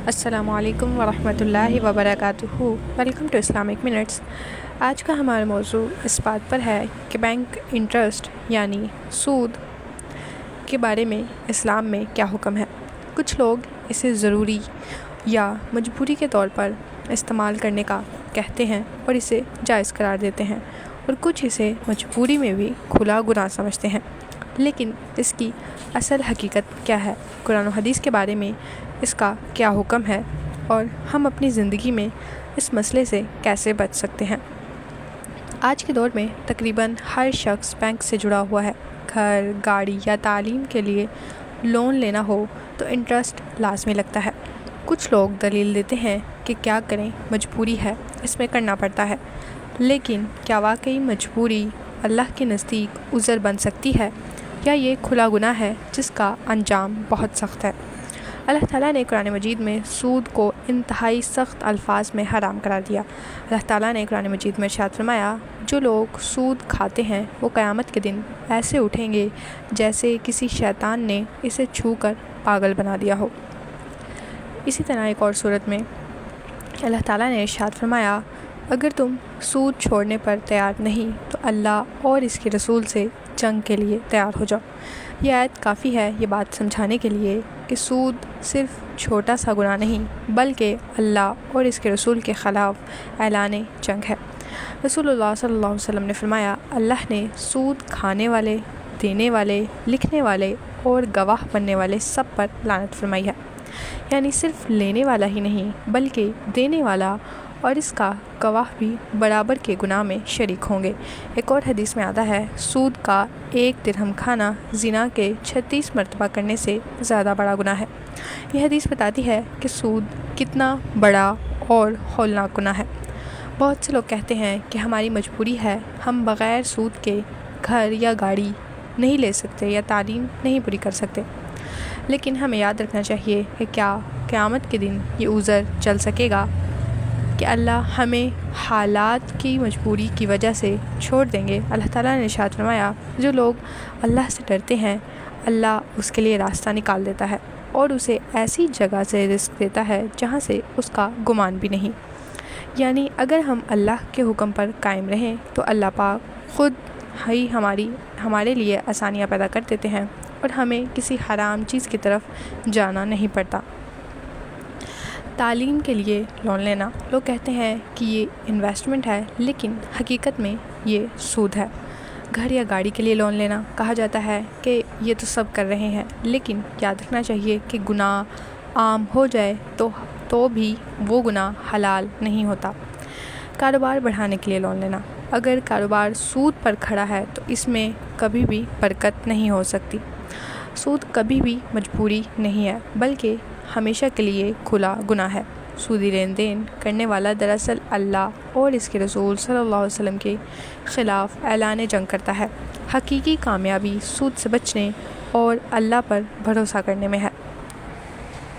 السلام علیکم ورحمۃ اللہ وبرکاتہ۔ Welcome to Islamic minutes. آج کا ہمارا موضوع اس بات پر ہے کہ بینک انٹرسٹ یعنی سود کے بارے میں اسلام میں کیا حکم ہے۔ کچھ لوگ اسے ضروری یا مجبوری کے طور پر استعمال کرنے کا کہتے ہیں اور اسے جائز قرار دیتے ہیں، اور کچھ اسے مجبوری میں بھی کھلا گناہ سمجھتے ہیں۔ لیکن اس کی اصل حقیقت کیا ہے؟ قرآن و حدیث کے بارے میں اس کا کیا حکم ہے، اور ہم اپنی زندگی میں اس مسئلے سے کیسے بچ سکتے ہیں؟ آج کے دور میں تقریباً ہر شخص بینک سے جڑا ہوا ہے۔ گھر، گاڑی یا تعلیم کے لیے لون لینا ہو تو انٹرسٹ لازمی لگتا ہے۔ کچھ لوگ دلیل دیتے ہیں کہ کیا کریں، مجبوری ہے، اس میں کرنا پڑتا ہے۔ لیکن کیا واقعی مجبوری اللہ کے نزدیک عذر بن سکتی ہے، یا یہ کھلا گناہ ہے جس کا انجام بہت سخت ہے؟ اللہ تعالیٰ نے قرآن مجید میں سود کو انتہائی سخت الفاظ میں حرام قرار دیا۔ اللہ تعالیٰ نے قرآن مجید میں ارشاد فرمایا، جو لوگ سود کھاتے ہیں وہ قیامت کے دن ایسے اٹھیں گے جیسے کسی شیطان نے اسے چھو کر پاگل بنا دیا ہو۔ اسی طرح ایک اور صورت میں اللہ تعالیٰ نے ارشاد فرمایا، اگر تم سود چھوڑنے پر تیار نہیں تو اللہ اور اس کے رسول سے جنگ کے لیے تیار ہو جاؤ۔ یہ آیت کافی ہے یہ بات سمجھانے کے لیے کہ سود صرف چھوٹا سا گناہ نہیں بلکہ اللہ اور اس کے رسول کے خلاف اعلان جنگ ہے۔ رسول اللہ صلی اللہ علیہ وسلم نے فرمایا، اللہ نے سود کھانے والے، دینے والے، لکھنے والے اور گواہ بننے والے سب پر لعنت فرمائی ہے۔ یعنی صرف لینے والا ہی نہیں بلکہ دینے والا اور اس کا گواہ بھی برابر کے گناہ میں شریک ہوں گے۔ ایک اور حدیث میں آتا ہے، سود کا 1 درہم کھانا زنا کے 36 مرتبہ کرنے سے زیادہ بڑا گناہ ہے۔ یہ حدیث بتاتی ہے کہ سود کتنا بڑا اور ہولناک گناہ ہے۔ بہت سے لوگ کہتے ہیں کہ ہماری مجبوری ہے، ہم بغیر سود کے گھر یا گاڑی نہیں لے سکتے یا تعلیم نہیں پوری کر سکتے۔ لیکن ہمیں یاد رکھنا چاہیے کہ کیا قیامت کے دن یہ عذر چل سکے گا کہ اللہ ہمیں حالات کی مجبوری کی وجہ سے چھوڑ دیں گے؟ اللہ تعالیٰ نے ارشاد فرمایا، جو لوگ اللہ سے ڈرتے ہیں اللہ اس کے لیے راستہ نکال دیتا ہے اور اسے ایسی جگہ سے رزق دیتا ہے جہاں سے اس کا گمان بھی نہیں۔ یعنی اگر ہم اللہ کے حکم پر قائم رہیں تو اللہ پاک خود ہی ہمارے لیے آسانیاں پیدا کر دیتے ہیں اور ہمیں کسی حرام چیز کی طرف جانا نہیں پڑتا۔ تعلیم کے لیے لون لینا، لوگ کہتے ہیں کہ یہ انویسٹمنٹ ہے، لیکن حقیقت میں یہ سود ہے۔ گھر یا گاڑی کے لیے لون لینا، کہا جاتا ہے کہ یہ تو سب کر رہے ہیں، لیکن یاد رکھنا چاہیے کہ گناہ عام ہو جائے تو بھی وہ گناہ حلال نہیں ہوتا۔ کاروبار بڑھانے کے لیے لون لینا، اگر کاروبار سود پر کھڑا ہے تو اس میں کبھی بھی برکت نہیں ہو سکتی۔ سود کبھی بھی مجبوری نہیں ہے بلکہ ہمیشہ کے لیے کھلا گناہ ہے۔ سودی لین دین کرنے والا دراصل اللہ اور اس کے رسول صلی اللہ علیہ وسلم کے خلاف اعلان جنگ کرتا ہے۔ حقیقی کامیابی سود سے بچنے اور اللہ پر بھروسہ کرنے میں ہے۔